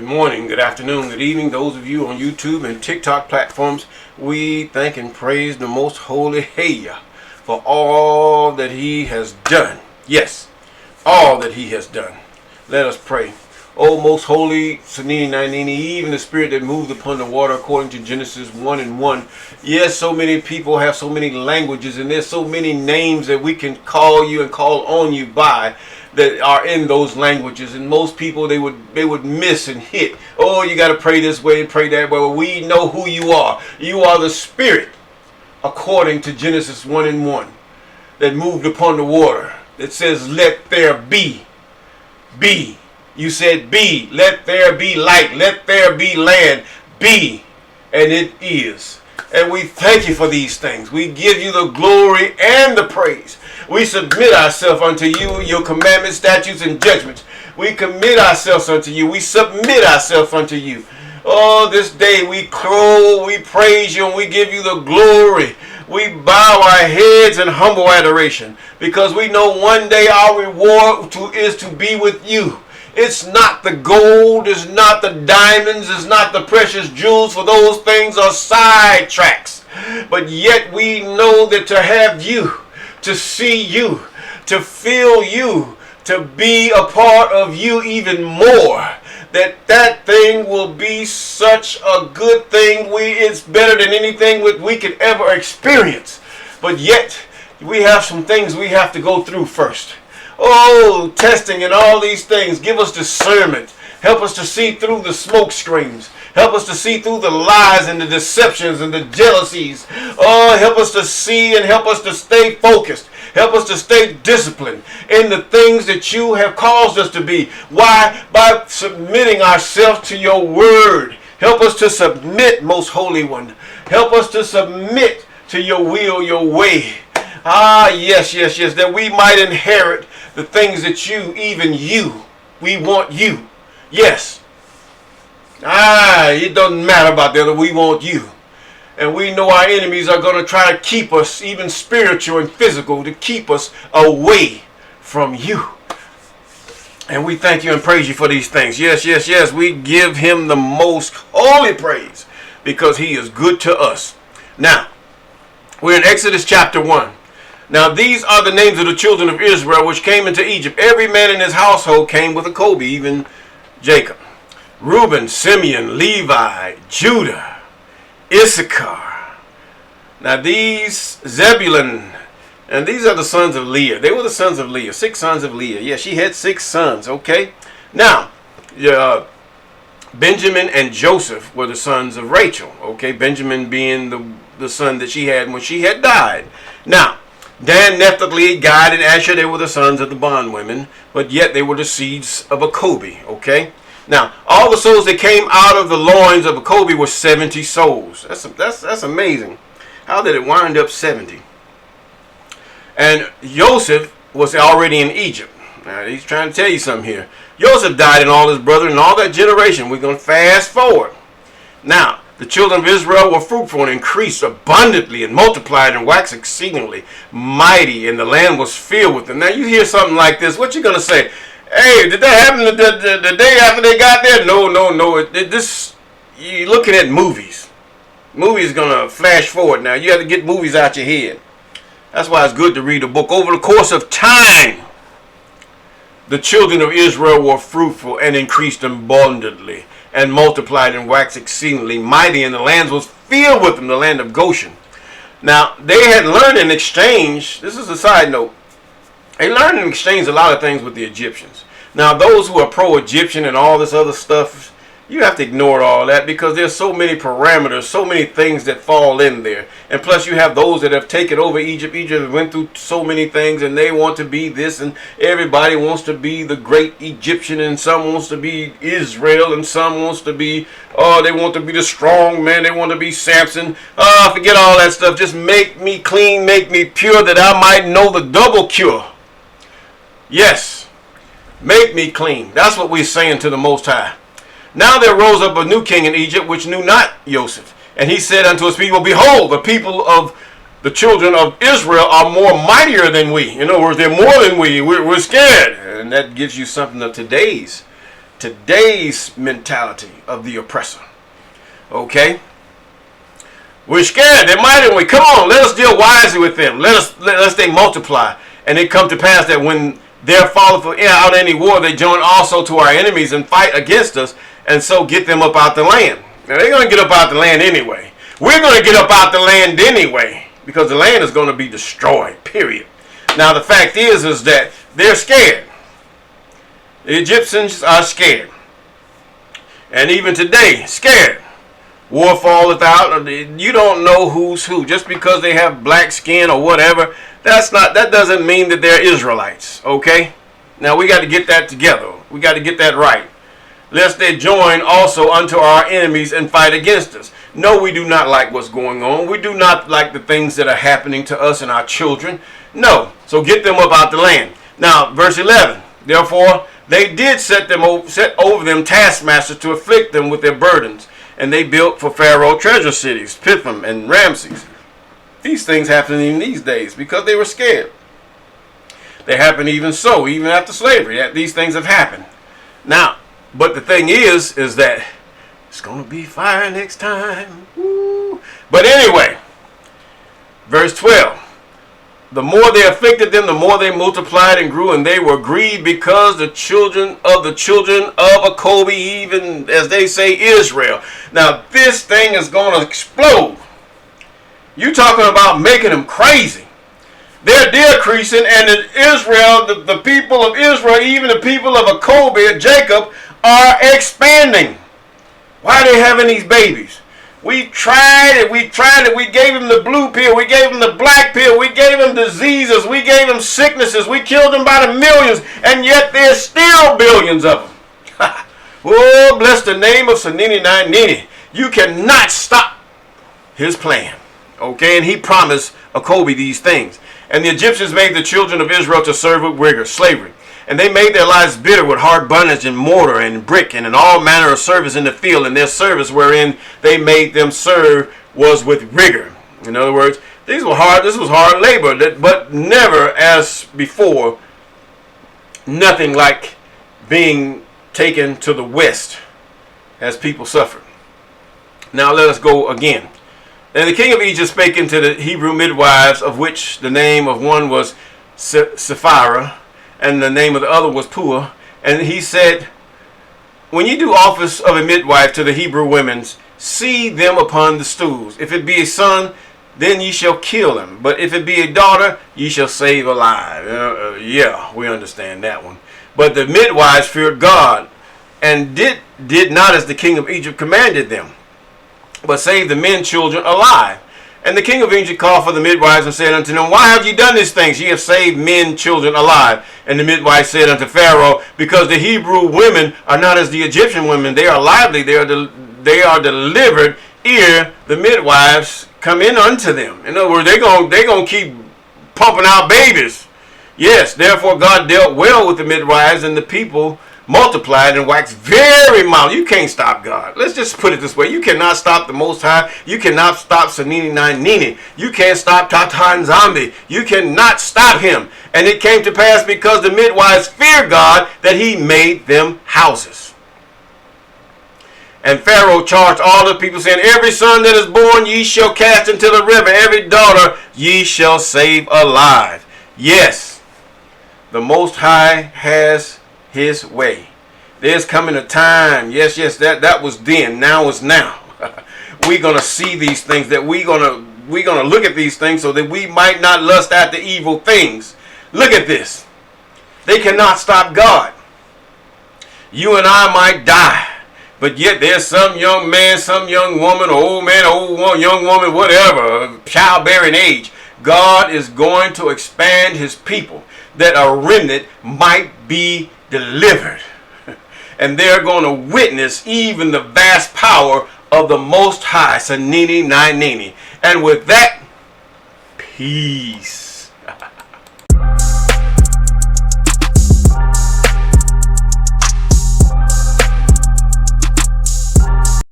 morning, good afternoon, good evening. Those of you on YouTube and TikTok platforms, we thank and praise the most holy Heya for all that he has done. Yes, all that he has done. Let us pray. O most holy Sanini Nanini, even the spirit that moved upon the water according to Genesis 1:1. Yes, so many people have so many languages, and there's so many names that we can call you and call on you by that are in those languages, and most people they would miss and hit. Oh, you got to pray this way, pray that way. Well, we know who you are. You are the spirit according to Genesis 1:1 that moved upon the water. That says, "Let there be." Be. You said be. Let there be light. Let there be land. Be. And it is. And we thank you for these things. We give you the glory and the praise. We submit ourselves unto you, your commandments, statutes, and judgments. We commit ourselves unto you. We submit ourselves unto you. Oh, this day we praise you, and we give you the glory. We bow our heads in humble adoration because we know one day our reward is to be with you. It's not the gold, it's not the diamonds, it's not the precious jewels, for those things are sidetracks. But yet we know that to have you, to see you, to feel you, to be a part of you even more, that thing will be such a good thing. It's better than anything we could ever experience. But yet we have some things we have to go through first. Oh, testing and all these things. Give us discernment. Help us to see through the smoke screens. Help us to see through the lies and the deceptions and the jealousies. Oh, help us to see and help us to stay focused. Help us to stay disciplined in the things that you have caused us to be. Why? By submitting ourselves to your word. Help us to submit, most holy one. Help us to submit to your will, your way. Yes, that we might inherit the things that we want you. Yes. It doesn't matter about the other, we want you. And we know our enemies are going to try to keep us, even spiritual and physical, to keep us away from you. And we thank you and praise you for these things. Yes, we give him the most holy praise because he is good to us. Now, we're in Exodus chapter 1. Now these are the names of the children of Israel which came into Egypt. Every man in his household came with Acob, even Jacob. Reuben, Simeon, Levi, Judah, Issachar. Now these, Zebulun, and these are the sons of Leah. They were the sons of Leah, 6 sons of Leah. Yeah, she had 6 sons, okay? Now, Benjamin and Joseph were the sons of Rachel, okay? Benjamin being the son that she had when she had died. Now, Dan, Naphtali, Gad, and Asher, they were the sons of the bondwomen, but yet they were the seeds of Acob, okay? Now, all the souls that came out of the loins of Acob were 70 souls. That's amazing. How did it wind up 70? And Joseph was already in Egypt. Now, he's trying to tell you something here. Joseph died and all his brethren and all that generation. We're going to fast forward. Now, the children of Israel were fruitful and increased abundantly and multiplied and waxed exceedingly mighty, and the land was filled with them. Now, you hear something like this, what you going to say? Hey, did that happen the day after they got there? No. You're looking at movies. Movies going to flash forward now. You have to get movies out your head. That's why it's good to read a book. Over the course of time, the children of Israel were fruitful and increased abundantly and multiplied and waxed exceedingly mighty, and the land was filled with them, the land of Goshen. Now, they had learned in exchange, this is a side note, they learned in exchange a lot of things with the Egyptians. Now, those who are pro-Egyptian and all this other stuff, you have to ignore all that because there's so many parameters, so many things that fall in there. And plus you have those that have taken over Egypt. Egypt went through so many things and they want to be this, and everybody wants to be the great Egyptian, and some wants to be Israel, and some wants to be, they want to be the strong man, they want to be Samson. Forget all that stuff. Just make me clean, make me pure, that I might know the double cure. Yes, make me clean. That's what we're saying to the Most High. Now there rose up a new king in Egypt, which knew not Joseph. And he said unto his people, Behold, the people of the children of Israel are more mightier than we. In other words, they're more than we. We're scared. And that gives you something of today's today's mentality of the oppressor. Okay? We're scared. They're mighty. We come on. Let us deal wisely with them. Let they multiply. And it come to pass that when there falleth out any war, they join also to our enemies and fight against us, and so get them up out the land. Now they're going to get up out the land anyway. We're going to get up out the land anyway, because the land is going to be destroyed. Period. Now the fact is that they're scared. The Egyptians are scared, and even today, scared. War falleth out. You don't know who's who. Just because they have black skin or whatever, that doesn't mean that they're Israelites. Okay? Now we got to get that together. We got to get that right. Lest they join also unto our enemies and fight against us. No, we do not like what's going on. We do not like the things that are happening to us and our children. No. So get them up out the land. Now, verse 11. Therefore, they did set over them taskmasters to afflict them with their burdens. And they built for Pharaoh treasure cities, Pithom and Ramses. These things happen in these days because they were scared. They happen even so, even after slavery. These things have happened. Now, but the thing is that it's going to be fire next time. Woo. But anyway, verse 12. The more they afflicted them, the more they multiplied and grew, and they were grieved because the children of Acob, even as they say, Israel. Now this thing is going to explode. You talking about making them crazy. They're decreasing, and Israel, the people of Israel, even the people of Acob, Jacob, are expanding. Why are they having these babies? We tried it. We gave them the blue pill. We gave them the black pill. We gave them diseases. We gave them sicknesses. We killed them by the millions. And yet there's still billions of them. Oh, bless the name of Sanini Nini. You cannot stop his plan. Okay, and he promised Acob these things. And the Egyptians made the children of Israel to serve with rigor, slavery. And they made their lives bitter with hard bondage and mortar and brick and in all manner of service in the field. And their service wherein they made them serve was with rigor. In other words, this was hard labor, but never as before, nothing like being taken to the west as people suffered. Now let us go again. And the king of Egypt spake unto the Hebrew midwives, of which the name of one was Sapphira, and the name of the other was Puah. And he said, when you do office of a midwife to the Hebrew women, see them upon the stools. If it be a son, then ye shall kill him. But if it be a daughter, ye shall save alive. Yeah, we understand that one. But the midwives feared God, and did not as the king of Egypt commanded them, but saved the men children alive. And the king of Egypt called for the midwives and said unto them, why have ye done these things? Ye have saved men children alive. And the midwives said unto Pharaoh, because the Hebrew women are not as the Egyptian women. They are lively, they are delivered ere the midwives come in unto them. In other words, they're gonna keep pumping out babies. Yes, therefore God dealt well with the midwives, and the people multiplied and waxed very mild. You can't stop God. Let's just put it this way. You cannot stop the Most High. You cannot stop Sanini Nini. You can't stop Tata Nzambi. You cannot stop him. And it came to pass because the midwives feared God that he made them houses. And Pharaoh charged all the people, saying, every son that is born ye shall cast into the river. Every daughter ye shall save alive. Yes, the Most High has his way. There's coming a time, yes, that was then, now is now. We're gonna see these things, that we're gonna look at these things so that we might not lust after evil things. Look at this. They cannot stop God. You and I might die, but yet there's some young man, some young woman, old man, young woman, whatever, childbearing age. God is going to expand his people, that a remnant might be delivered. And they're going to witness even the vast power of the Most High, Sanini Nini. And with that, peace.